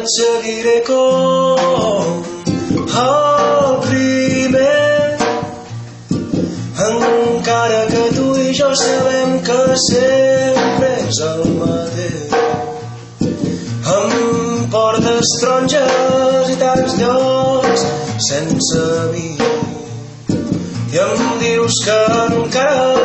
et seguiré com el primer, encara que tu i jo sabem que sempre és el mateix. Em portes taronges i tants llocs sense mi i em dius que encara